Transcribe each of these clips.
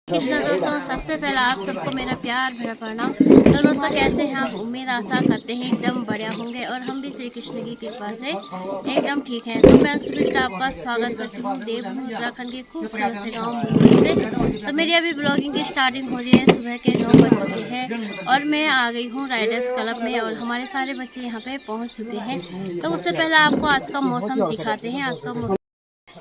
कृष्णा दोस्तों, सबसे पहले आप सबको मेरा प्यार भरा प्रणाम। तो दोस्तों, कैसे हैं आप? उम्मीद आशा करते हैं एकदम बढ़िया होंगे और हम भी श्री कृष्ण की कृपा से एकदम ठीक हैं। तो मैं अंशुपिष्ट आपका स्वागत करती हूँ देवभूमि उत्तराखंड के खूबसूरत से गाँव मुंगेर से। तो मेरी अभी ब्लॉगिंग की स्टार्टिंग हो रही है। सुबह के 9 बज चुके हैं और मैं आ गई हूँ राइडर्स क्लब में और हमारे सारे बच्चे यहाँ पे पहुँच चुके हैं। तो उससे पहले आपको आज का मौसम दिखाते हैं। आज का मौसम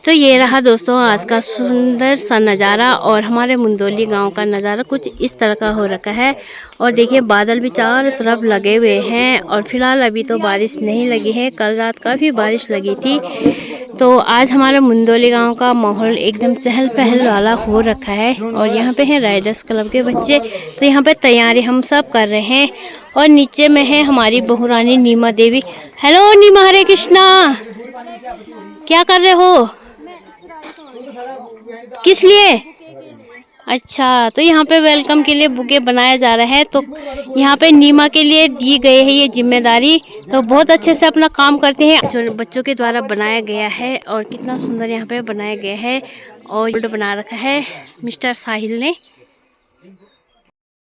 तो ये रहा दोस्तों आज का सुंदर सा नज़ारा और हमारे मुंदोली गांव का नज़ारा कुछ इस तरह का हो रखा है। और देखिए बादल भी चारों तरफ लगे हुए हैं और फिलहाल अभी तो बारिश नहीं लगी है। कल रात काफ़ी बारिश लगी थी। तो आज हमारे मुंदोली गांव का माहौल एकदम चहल पहल वाला हो रखा है। और यहाँ पे हैं राइडर्स क्लब के बच्चे। तो यहाँ पे तैयारी हम सब कर रहे हैं और नीचे में है हमारी बहुरानी नीमा देवी। हेलो नीमा, हरे कृष्णा, क्या कर रहे हो? किस लिए? अच्छा, तो यहाँ पे वेलकम के लिए बुके बनाया जा रहा है। तो यहाँ पे नीमा के लिए दी गई है ये जिम्मेदारी। तो बहुत अच्छे से अपना काम करते हैं जो बच्चों के द्वारा बनाया गया है। और कितना सुंदर यहाँ पे बनाया गया है और बना रखा है मिस्टर साहिल ने।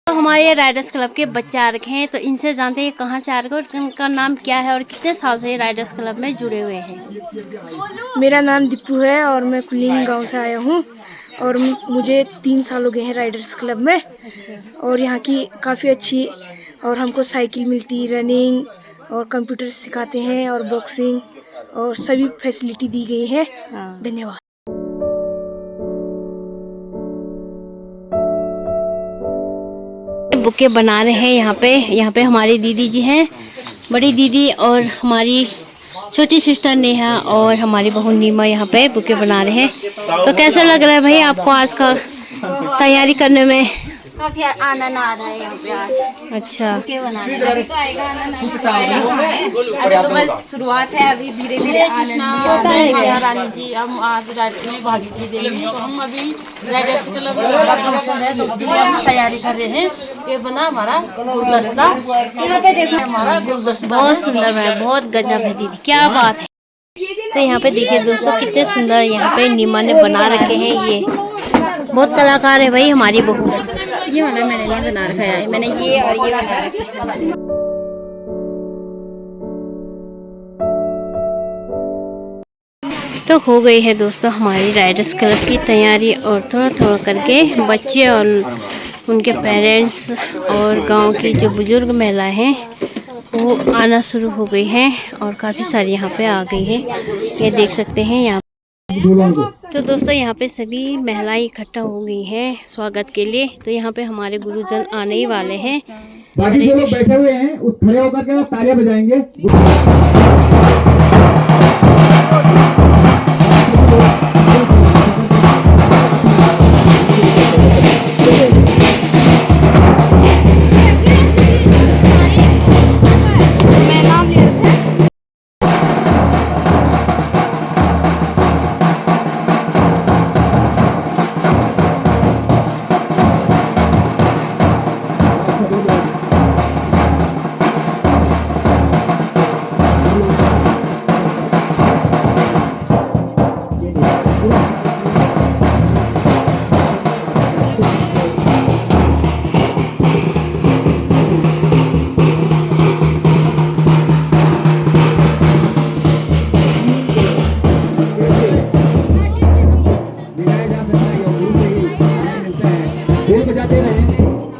तो हमारे ये राइडर्स क्लब के बच्चे आ रखे हैं। तो इनसे जानते हैं कहाँ से आ रखे हैं, उनका नाम क्या है और कितने साल से राइडर्स क्लब में जुड़े हुए हैं। मेरा नाम दीपू है और मैं कुलिंग गांव से आया हूँ और मुझे 3 साल हो गए हैं राइडर्स क्लब में। और यहाँ की काफ़ी अच्छी और हमको साइकिल मिलती, रनिंग और कंप्यूटर सिखाते हैं और बॉक्सिंग और सभी फैसिलिटी दी गई है। धन्यवाद। बुके बना रहे हैं यहाँ पे हमारी दीदी जी हैं, बड़ी दीदी, और हमारी छोटी सिस्टर नेहा और हमारी बहू नीमा यहाँ पे बुके बना रहे हैं। तो कैसा लग रहा है भाई आपको आज का तैयारी करने में? काफी आनंद आ रहा है यहाँ पे आज। अच्छा, बुके बनाने में अभी तो आएगा आनंद, अभी तो बस शुरुआत है। अभी धीरे धीरे आनंद होता है। रानी जी, हम आज राइडर में भागीदारी देंगे। तो हम अभी राइडर्स क्लब में फंक्शन है तो उसके लिए हम तैयारी कर रहे हैं। ये बना हमारा गुलदस्ता, यहाँ पे देखो हमारा गुलदस्ता बहुत सुंदर है, बहुत गजब है दीदी, क्या बात है। तो यहाँ पे देखिए दोस्तों कितने सुंदर यहाँ पे नीमा ने बना रखे हैं। ये बहुत कलाकार है भाई हमारी बहू। ये वाला मैंने नहीं बना रखा है, मैंने ये और ये बना रखा है। तो हो गई है दोस्तों हमारी राइडर्स क्लब की तैयारी और थोड़ा थोड़ा करके बच्चे और उनके पेरेंट्स और गांव की जो बुजुर्ग महिलाएं हैं वो आना शुरू हो गई हैं और काफ़ी सारी यहाँ पे आ गई हैं। ये देख सकते हैं यहाँ। तो दोस्तों यहाँ पे सभी महिलाएं इकट्ठा हो गई हैं स्वागत के लिए। तो यहाँ पे हमारे गुरुजन आने ही वाले हैं। बाकी जो लोग बैठे हुए हैं उस खड़े होकर के तालियां बजाएंगे।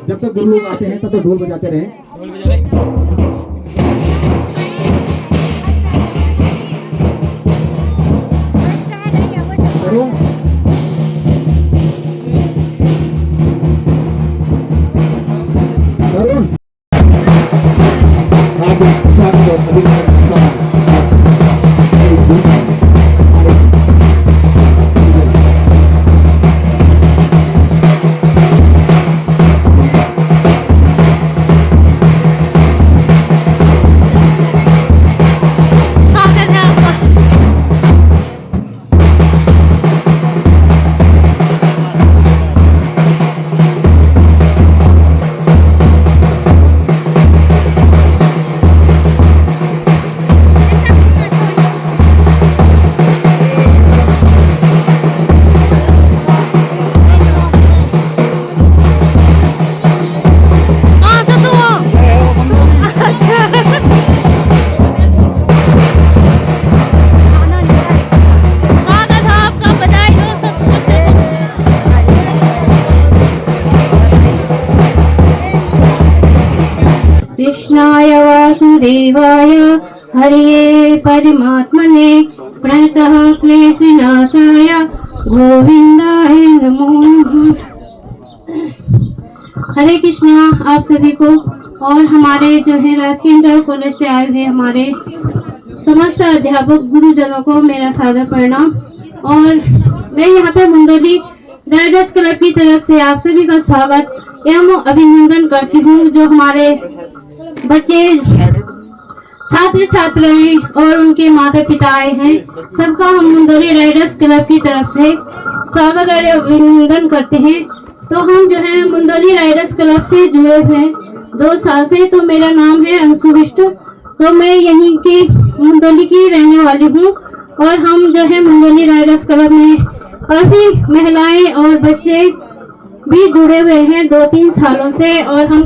जब तक गुरु लोग आते हैं तब तक ढोल बजाते रहें। वासुदेवाय हरिये परमात्मने प्रणतः क्लेशनाशाय गोविंदाय नमो नमः। हरे कृष्णा आप सभी को और हमारे जो है राजकीय इंटर कॉलेज से आए हुए हमारे समस्त अध्यापक गुरुजनों को मेरा सादर प्रणाम। और मैं यहाँ पे मुंदोली राइडर्स क्लब की तरफ से आप सभी का स्वागत एवं अभिनंदन करती हूँ। जो हमारे बच्चे छात्र छात्राएं और उनके माता पिता आए हैं, सबका हम मुंदोली राइडर्स क्लब की तरफ से स्वागत और अभिनंदन करते हैं। तो हम जो है मुंदोली राइडर्स क्लब से जुड़े हुए हैं 2 साल से। तो मेरा नाम है अंशु बिष्ट, तो मैं यहीं की मुंदोली की रहने वाली हूँ। और हम जो है मुंदोली राइडर्स क्लब में काफी महिलाएं और बच्चे भी जुड़े हुए हैं 2-3 सालों से। और हम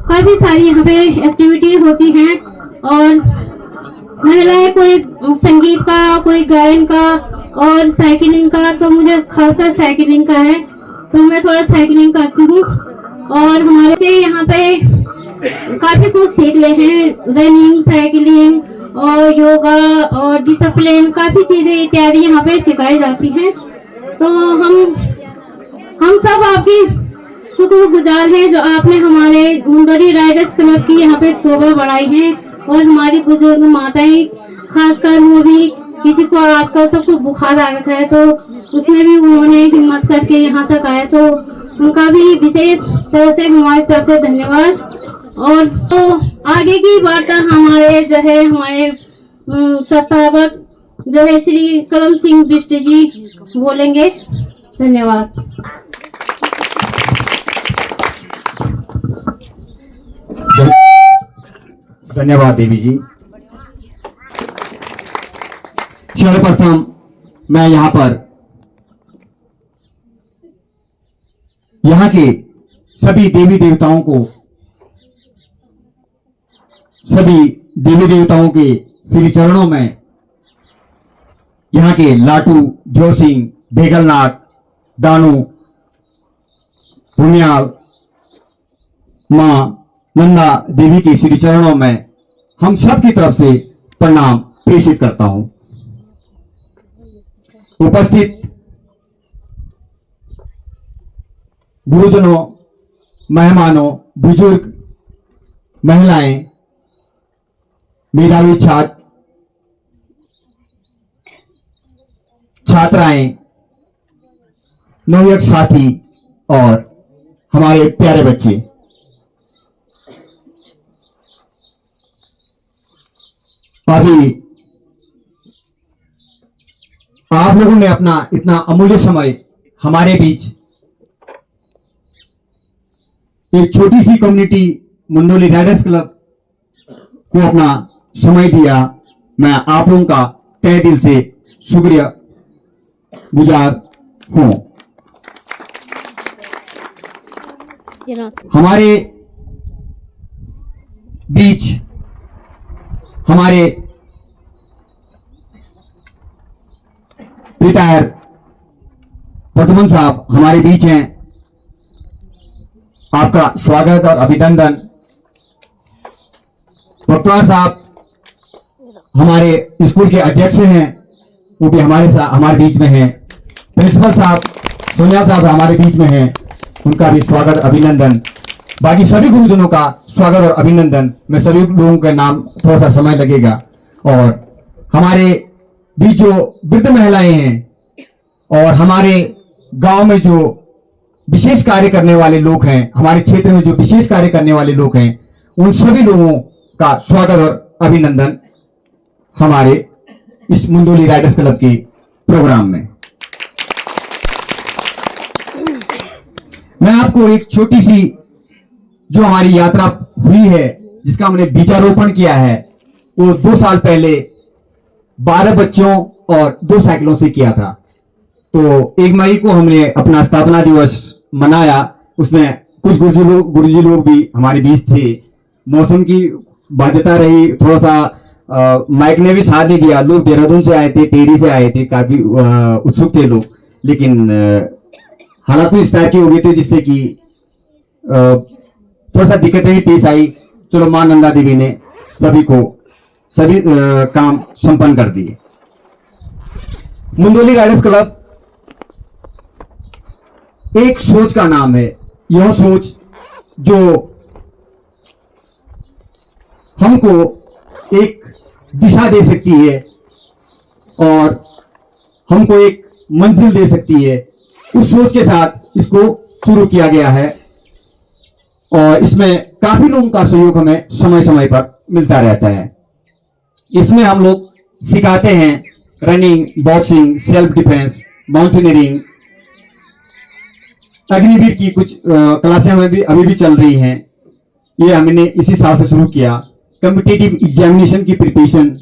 काफी सारी यहाँ पे एक्टिविटी होती हैं और महिलाएं कोई संगीत का, कोई गायन का और साइकिलिंग का। तो मुझे खासकर साइकिलिंग का है, तो मैं थोड़ा साइकिलिंग करती हूँ। और हमारे से यहाँ पे काफी कुछ सीख ले हैं, रनिंग, साइकिलिंग और योगा और डिसिप्लिन, काफी चीजें इत्यादि यहाँ पे सिखाई जाती हैं। तो हम सब आपकी शुक्रगुजार हैं जो आपने हमारे मुंदोली राइडर्स क्लब की यहाँ पे शोभा बढ़ाई है। और हमारी बुजुर्ग माताएं खासकर, वो भी किसी को आजकल सबको बुखार आ रखा है, तो उसमें भी उन्होंने हिम्मत करके यहाँ तक आए, तो उनका भी विशेष तरह से हमारी तरफ से धन्यवाद। और तो आगे की वार्ता हमारे जो है हमारे संस्थापक जो है श्री करम सिंह बिष्ट जी बोलेंगे। धन्यवाद। धन्यवाद देवी जी। सर्वप्रथम मैं यहाँ पर यहाँ के सभी देवी देवताओं के श्री चरणों में, यहाँ के लाटू, ध्यो सिंह, बेगलनाथ, दानू, पुण्याल, माँ नंदा देवी के श्री चरणों में हम सब की तरफ से प्रणाम प्रेषित करता हूं। उपस्थित गुरुजनों, मेहमानों, बुजुर्ग, महिलाएं, मेधावी छात्राएं, नवयुवक साथी और हमारे प्यारे बच्चे, अभी आप लोगों ने अपना इतना अमूल्य समय हमारे बीच एक छोटी सी कम्युनिटी मुंदोली राइडर्स क्लब को अपना समय दिया। मैं आप लोगों का तहे दिल से शुक्रिया गुजार हूं। हमारे बीच हमारे रिटायर वर्तमान साहब हमारे बीच हैं। आपका स्वागत और अभिनंदन। पटवार साहब हमारे स्कूल के अध्यक्ष हैं, वो भी हमारे बीच में हैं। प्रिंसिपल साहब सोनिया साहब हमारे बीच में हैं, उनका भी स्वागत अभिनंदन। बाकी सभी गुरुजनों का स्वागत और अभिनंदन। मैं सभी लोगों के नाम थोड़ा सा समय लगेगा। और हमारे बीच जो वृद्ध महिलाएं हैं और हमारे गांव में जो विशेष कार्य करने वाले लोग हैं, हमारे क्षेत्र में जो विशेष कार्य करने वाले लोग हैं, उन सभी लोगों का स्वागत और अभिनंदन हमारे इस मुंदोली राइडर्स क्लब के प्रोग्राम में। मैं आपको एक छोटी सी जो हमारी यात्रा हुई है, जिसका हमने बीजारोपण किया है, वो 2 साल पहले 12 बच्चों और 2 साइकिलों से किया था। तो 1 मई को हमने अपना स्थापना दिवस मनाया। उसमें कुछ गुरुजी लोग भी हमारे बीच थे। मौसम की बाध्यता रही, थोड़ा सा माइक ने भी साथ नहीं दिया। लोग देहरादून से आए थे, टेहरी से आए थे, काफी उत्सुक थे लोग, लेकिन हालात इस तरह की हो गई थी जिससे कि थोड़ा सा दिक्कतें भी पेश आई। चलो मां नंदा देवी ने सभी काम संपन्न कर दिए। मुंदोली राइडर्स क्लब एक सोच का नाम है। यह सोच जो हमको एक दिशा दे सकती है और हमको एक मंजिल दे सकती है, उस सोच के साथ इसको शुरू किया गया है और इसमें काफी लोगों का सहयोग हमें समय समय पर मिलता रहता है। इसमें हम लोग सिखाते हैं running, boxing, self defence, mountaineering, Agniveer की कुछ क्लासें में भी अभी भी चल रही हैं। ये हमने इसी साल से शुरू किया। कॉम्पिटिटिव एग्जामिनेशन की प्रिपरेशन।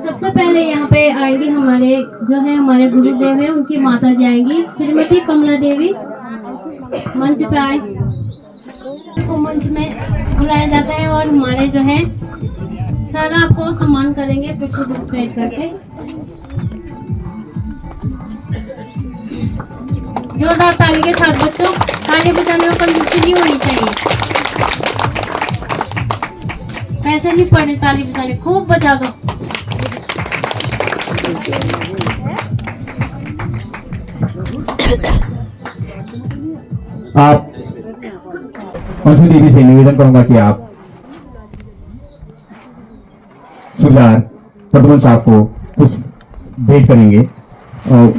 सबसे पहले यहाँ पे आएंगे हमारे गुरुदेव है, उनकी माता जी आएंगी, श्रीमती कमला देवी। मंच पे आए को मंच में बुलाया जाता है और हमारे जो है सर आपको सम्मान करेंगे पुष्प भेंट करके। जोरदार ताली के साथ बच्चों, ताली बजाने में कंजूसी नहीं होनी चाहिए। पैसे नहीं पड़े ताली बजाने, खूब बजा दो। आप अंशु दीदी से निवेदन करूंगा कि आप सुबेदार प्रद्युमन साहब को कुछ भेंट करेंगे और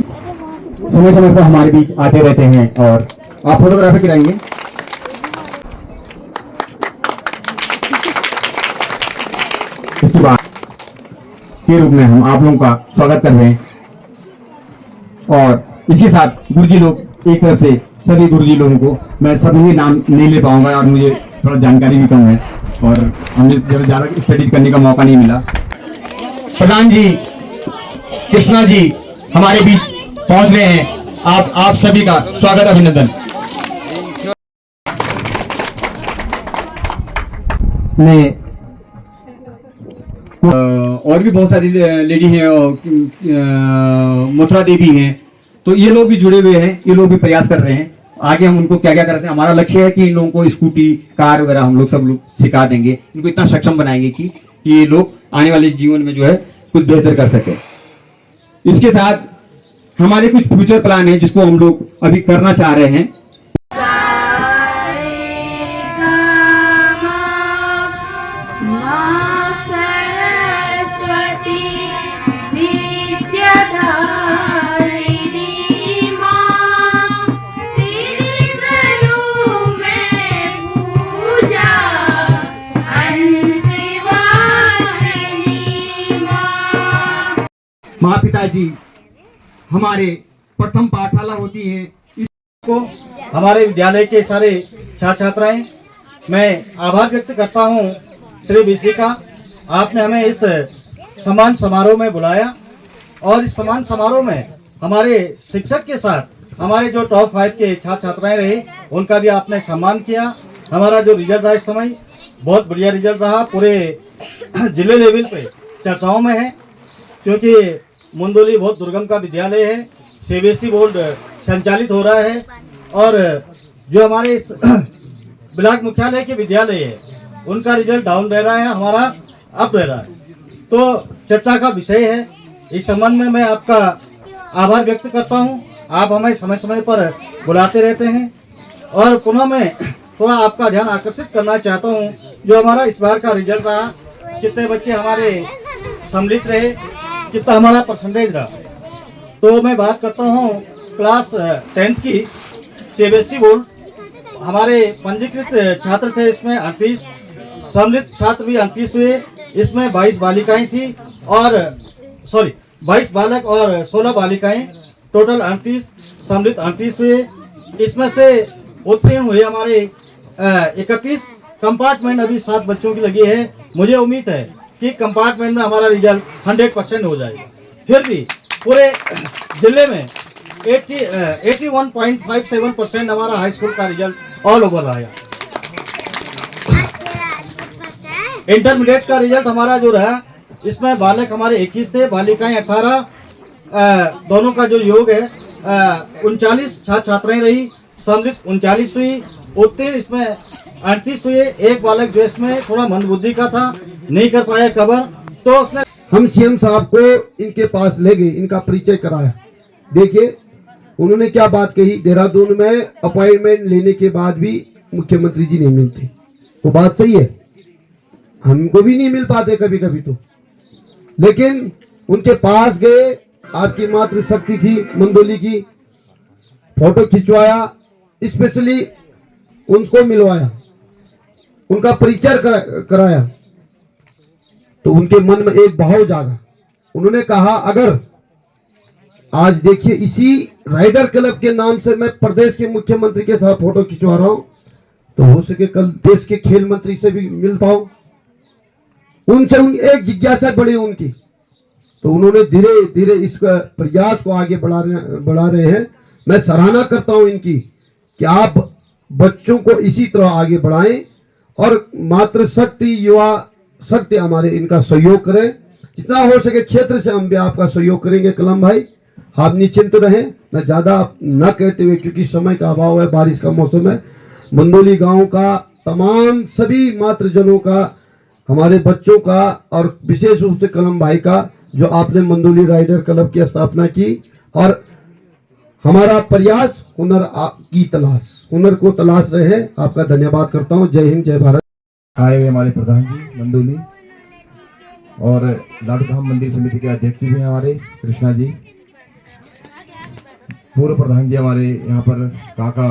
समय समय पर हमारे बीच आते रहते हैं और आप फोटोग्राफी कराएंगे। इसके बाद के रूप में हम आप लोगों का स्वागत कर रहे हैं और इसके साथ गुरुजी लोग एक तरफ से सभी गुरुजी लोगों को मैं सभी नाम नहीं ले पाऊंगा और मुझे थोड़ा जानकारी भी कम है और हमें ज्यादा स्टडी करने का मौका नहीं मिला। प्रधान जी, कृष्णा जी हमारे बीच पहुंच रहे हैं। आप सभी का स्वागत, अभिनंदन। मैं और भी बहुत सारी लेडी हैं और मथुरा देवी हैं, तो ये लोग भी जुड़े हुए हैं, ये लोग भी प्रयास कर रहे हैं। आगे हम उनको क्या क्या करते हैं, हमारा लक्ष्य है कि इन लोगों को स्कूटी, कार वगैरह हम लोग सब लोग सिखा देंगे, इनको इतना सक्षम बनाएंगे कि ये लोग आने वाले जीवन में जो है कुछ बेहतर कर सके। इसके साथ हमारे कुछ फ्यूचर प्लान है जिसको हम लोग अभी करना चाह रहे हैं। माँ पिताजी हमारे प्रथम पाठशाला होती है। इसको हमारे विद्यालय के सारे छात्र छात्राएं, मैं आभार व्यक्त करता हूं श्री बीसी का। आपने हमें इस सम्मान समारोह में बुलाया और इस सम्मान समारोह में हमारे शिक्षक के साथ हमारे जो टॉप 5 के छात्र छात्राएं रहे उनका भी आपने सम्मान किया। हमारा जो रिजल्ट रहा इस समय बहुत बढ़िया रिजल्ट रहा, पूरे जिले लेवल पे चर्चाओं में है, क्योंकि मुंदोली बहुत दुर्गम का विद्यालय है, सीबीएसई बोर्ड संचालित हो रहा है और जो हमारे इस ब्लॉक मुख्यालय के विद्यालय है उनका रिजल्ट डाउन रह रहा है, हमारा अप रह रहा है। तो चर्चा का विषय है। इस संबंध में मैं आपका आभार व्यक्त करता हूं। आप हमें समय समय पर बुलाते रहते हैं और पुनः मैं थोड़ा आपका ध्यान आकर्षित करना चाहता हूं, जो हमारा इस बार का रिजल्ट रहा, कितने बच्चे हमारे सम्मिलित रहे, कितना हमारा परसेंटेज रहा। तो मैं बात करता हूँ क्लास 10th की सीबीएसई बोर्ड। हमारे पंजीकृत छात्र थे इसमें 38, सम्मिलित छात्र भी 38 हुए। इसमें 22 बालिकाएं थी और 22 बालक और 16 बालिकाएं, टोटल 38, सम्मिलित 38 हुए। इसमें से उत्तीर्ण हुए हमारे 31। कंपार्टमेंट अभी 7 बच्चों की लगी है। मुझे उम्मीद है कि कंपार्टमेंट में हमारा रिजल्ट 100% हो जाएगा। फिर भी पूरे जिले में 81.57% हमारा हाई स्कूल का रिजल्ट ऑल ओवर रहा। इंटरमीडिएट का रिजल्ट हमारा जो रहा, इसमें बालक हमारे 21 थे, बालिकाएं 18, दोनों का जो योग है 39 छात्र छात्राएं रही, सम्मिलित 39 हुई। उत्तीर्ण इसमें 38 हुए। एक बालक जो इसमें थोड़ा मंदबुद्धि का था, नहीं कर पाया कवर, तो उसने हम सीएम साहब को इनके पास ले गए, इनका परिचय कराया। देखिए उन्होंने क्या बात कही, देहरादून में अपॉइंटमेंट लेने के बाद भी मुख्यमंत्री जी नहीं मिलते। वो बात सही है, हमको भी नहीं मिल पाते कभी कभी तो, लेकिन उनके पास गए, आपकी मातृशक्ति थी मंदोली की, फोटो खिंचवाया, स्पेशली उनको मिलवाया, उनका परिचय कराया, तो उनके मन में एक भाव जागा। उन्होंने कहा अगर आज देखिए इसी राइडर क्लब के नाम से मैं प्रदेश के मुख्यमंत्री के साथ फोटो खिंचवा रहा हूं, तो हो सके कल देश के खेल मंत्री से भी मिल पाऊं, उनसे एक जिज्ञासा बढ़ी उनकी। तो उन्होंने धीरे धीरे इस प्रयास को आगे बढ़ा रहे हैं। मैं सराहना करता हूं इनकी कि आप बच्चों को इसी तरह आगे बढ़ाएं और मातृशक्ति युवा शक्ति हमारे इनका सहयोग करें। जितना हो सके क्षेत्र से हम भी आपका सहयोग करेंगे कलम भाई, आप निश्चिंत रहें। मैं ज्यादा न कहते हुए, क्योंकि समय का अभाव है, बारिश का मौसम है, मंदोली गांव का तमाम सभी मातृजनों का, हमारे बच्चों का और विशेष रूप से कलम भाई का, जो आपने मंदोली राइडर क्लब की स्थापना की और हमारा प्रयास हुनर की तलाश, हुनर को तलाश रहे हैं। आपका धन्यवाद करता हूं। जय हिंद, जय भारत। आए हुए हमारे प्रधान जी मंदोली और लाडू धाम मंदिर समिति के अध्यक्ष भी हैं हमारे कृष्णा जी, पूर्व प्रधान जी हमारे यहाँ पर काका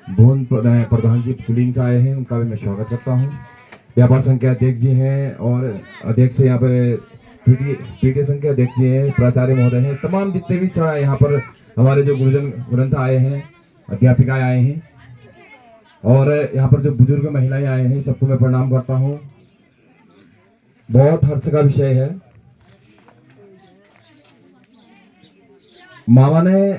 भुवन प्रधान जी कुलिंग से आए हैं, उनका भी मैं स्वागत करता हूँ। व्यापार संघ के अध्यक्ष जी हैं और अध्यक्ष यहाँ पे पीटी संघ के अध्यक्ष जी हैं, प्राचार्य महोदय हैं, तमाम जितने भी यहाँ पर हमारे जो गुरुजन ग्रंथ आए हैं, अध्यापिकाएं आए हैं और यहाँ पर जो बुजुर्ग महिलाएं आए हैं, सबको मैं प्रणाम करता हूँ। बहुत हर्ष का विषय है। मामा ने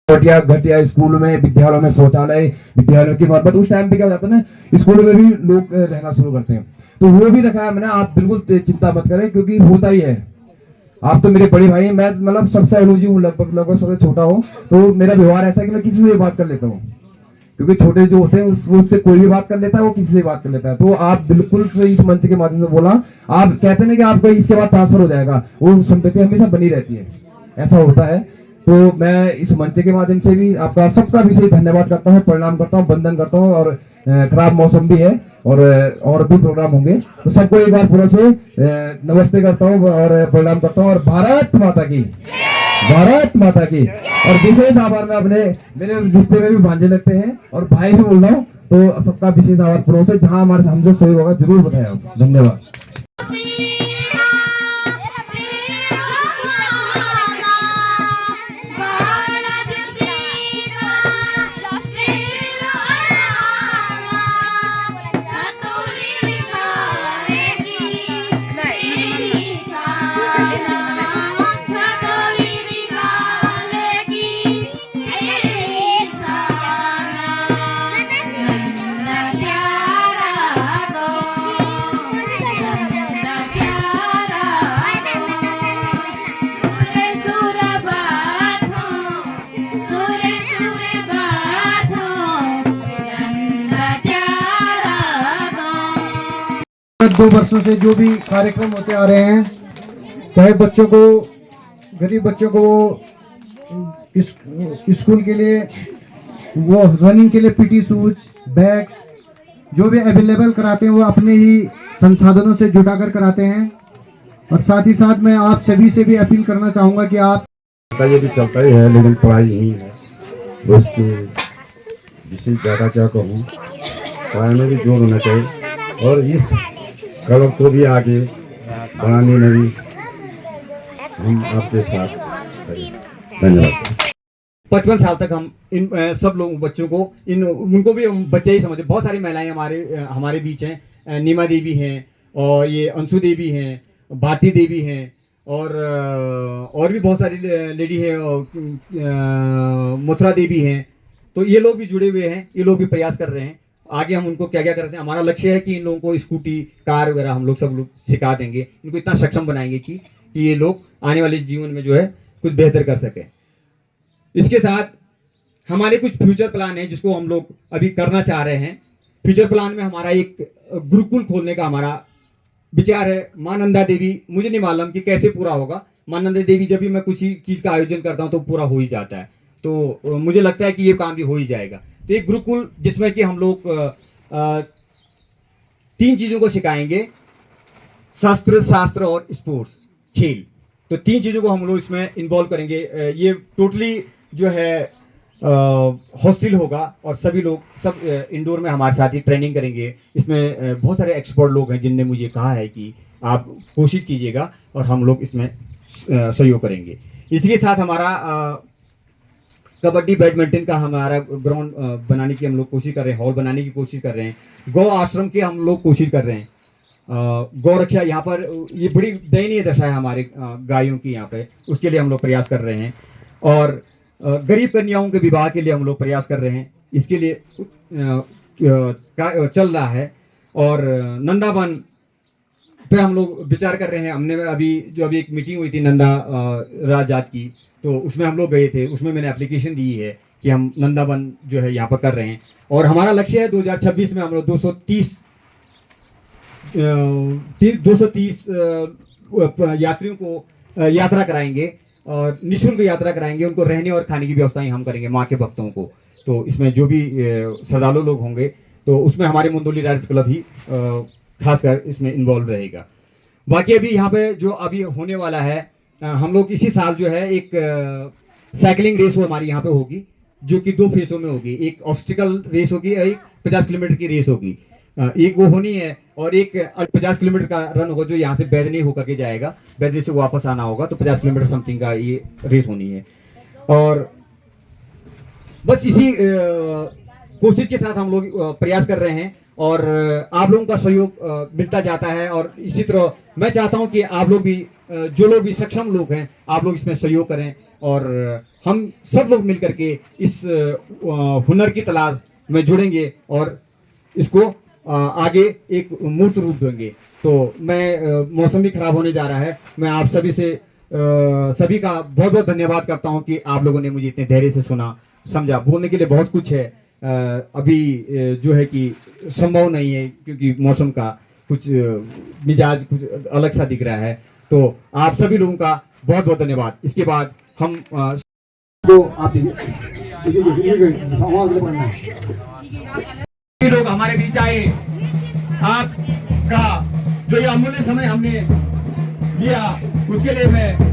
घटिया स्कूल में, विद्यालयों में शौचालय, विद्यालयों की मरम्मत, उस टाइम पे क्या हो जाता है ना, स्कूल में भी लोग रहना शुरू करते हैं, तो वो भी रखा है मैंने। आप बिल्कुल चिंता मत करें, क्योंकि होता ही है। आप तो मेरे बड़े भाई, मैं मतलब सबसे अनुजी हूँ, लगभग सबसे छोटा हूँ, तो मेरा व्यवहार ऐसा है कि मैं किसी से बात कर लेता हूँ, क्योंकि छोटे जो होते हैं उससे कोई भी बात कर लेता है, वो किसी से बात कर लेता है। तो आप बिल्कुल इस मंच के माध्यम से बोला, आप कहते हैं कि आपको इसके बाद ट्रांसफर हो जाएगा, वो संपत्ति हमेशा बनी रहती है, ऐसा होता है। तो मैं इस मंच के माध्यम से भी आपका सबका विशेष धन्यवाद करता हूँ, प्रणाम करता हूँ, वंदन करता हूँ। और खराब मौसम भी है और भी प्रोग्राम होंगे, तो सबको एक बार पूरा से नमस्ते करता हूँ और प्रणाम करता हूँ। और भारत माता की, भारत माता की। और विशेष आभार मैं अपने, मेरे रिश्ते में भी भांजे लगते हैं और भाई भी बोल रहा हूँ, तो सबका विशेष आभार पूरा से। जहाँ हमारे हमसे सहयोग होगा जरूर बताया। धन्यवाद। दो वर्षों से जो भी कार्यक्रम होते आ रहे हैं, चाहे बच्चों को, गरीब बच्चों को स्कूल के लिए, वो रनिंग के लिए पीटी शूज, बैग्स जो भी अवेलेबल कराते हैं, वो अपने ही संसाधनों से जुटाकर कराते हैं। और साथ ही साथ मैं आप सभी से भी अपील करना चाहूँगा कि आप, ये भी चलता ही है, लेकिन पढ़ाई नहीं है दोस्तों, जिसे ज़्यादा क्या कहूँ, पढ़ाई में भी जोर होना चाहिए और इस कलम को भी आगे बढ़ाने में भी हम आपके साथ हैं। धन्यवाद। 55 साल तक हम इन सब लोगों बच्चों को, उनको भी बच्चे ही समझते। बहुत सारी महिलाएं हमारे बीच हैं, नीमा देवी हैं और ये अंशु देवी हैं, भारती देवी हैं और भी बहुत सारी लेडी है, मथुरा देवी हैं। तो ये लोग भी जुड़े हुए हैं, ये लोग भी प्रयास कर रहे हैं। आगे हम उनको क्या क्या करते हैं, हमारा लक्ष्य है कि इन लोगों को स्कूटी, कार वगैरह हम लोग सब लोग सिखा देंगे, इनको इतना सक्षम बनाएंगे कि ये लोग आने वाले जीवन में जो है कुछ बेहतर कर सकें। इसके साथ हमारे कुछ फ्यूचर प्लान है जिसको हम लोग अभी करना चाह रहे हैं। फ्यूचर प्लान में हमारा एक गुरुकुल खोलने का हमारा विचार है। मां नंदा देवी, मुझे नहीं मालूम कि कैसे पूरा होगा। मां नंदा देवी जब भी मैं कुछ चीज का आयोजन करता हूँ तो पूरा हो ही जाता है, तो मुझे लगता है कि ये काम भी हो ही जाएगा। तो एक गुरुकुल जिसमें कि हम लोग 3 चीजों को सिखाएंगे, शास्त्र और स्पोर्ट्स, खेल। तो 3 चीजों को हम लोग इसमें इन्वॉल्व करेंगे। ये टोटली जो है हॉस्टल होगा और सभी लोग सब इंडोर में हमारे साथ ही ट्रेनिंग करेंगे। इसमें बहुत सारे एक्सपर्ट लोग हैं जिनने मुझे कहा है कि आप कोशिश कीजिएगा और हम लोग इसमें सहयोग करेंगे। इसी के साथ हमारा कबड्डी बैडमिंटन का हमारा ग्राउंड बनाने की हम लोग कोशिश कर रहे हैं, हॉल बनाने की कोशिश कर रहे हैं। गौ आश्रम की हम लोग कोशिश कर रहे हैं। गौ रक्षा, यहाँ पर ये बड़ी दयनीय दशा है हमारे गायों की यहाँ पे, उसके लिए हम लोग प्रयास कर रहे हैं। और गरीब कन्याओं के विवाह के लिए हम लोग प्रयास कर रहे हैं, इसके लिए चल रहा है। और नंदावन पे हम लोग विचार कर रहे हैं। हमने अभी एक मीटिंग हुई थी नंदा राजात की, तो उसमें हम लोग गए थे। उसमें मैंने एप्लीकेशन दी है कि हम नंदावन जो है यहाँ पर कर रहे हैं। और हमारा लक्ष्य है 2026 में हम लोग 230 यात्रियों को यात्रा कराएंगे और निःशुल्क यात्रा कराएंगे। उनको रहने और खाने की व्यवस्थाएं हम करेंगे माँ के भक्तों को। तो इसमें जो भी श्रद्धालु लोग होंगे तो उसमें हमारे मुंदोली राइडर्स क्लब ही खासकर इसमें इन्वॉल्व रहेगा। बाकी अभी यहाँ पे जो अभी होने वाला है, हम लोग इसी साल जो है एक साइकिलिंग रेस हमारी यहाँ पे होगी, जो कि 2 फेसों में होगी। एक ऑब्स्टिकल रेस होगी, एक 50 किलोमीटर की रेस होगी। एक वो होनी है और एक 50 किलोमीटर का रन होगा जो यहाँ से बैदनी होकर के जाएगा, बैदनी से वापस आना होगा। तो 50 किलोमीटर समथिंग का ये रेस होनी है। और बस इसी कोशिश के साथ हम लोग प्रयास कर रहे हैं और आप लोगों का सहयोग मिलता जाता है। और इसी तरह मैं चाहता हूं कि आप लोग भी, जो लोग भी सक्षम लोग हैं, आप लोग इसमें सहयोग करें और हम सब लोग मिलकर के इस हुनर की तलाश में जुड़ेंगे और इसको आगे एक मूर्त रूप देंगे। तो मैं मौसम भी खराब होने जा रहा है, मैं आप सभी से सभी का बहुत बहुत धन्यवाद करता हूं कि आप लोगों ने मुझे इतने धैर्य से सुना, समझा। बोलने के लिए बहुत कुछ है, अभी जो है कि संभव नहीं है क्योंकि मौसम का कुछ मिजाज कुछ अलग सा दिख रहा है। तो आप सभी लोगों का बहुत बहुत धन्यवाद। इसके बाद हम लोग हमारे बीच आए, आपका जो ये अमूल्य समय हमने लिया उसके लिए मैं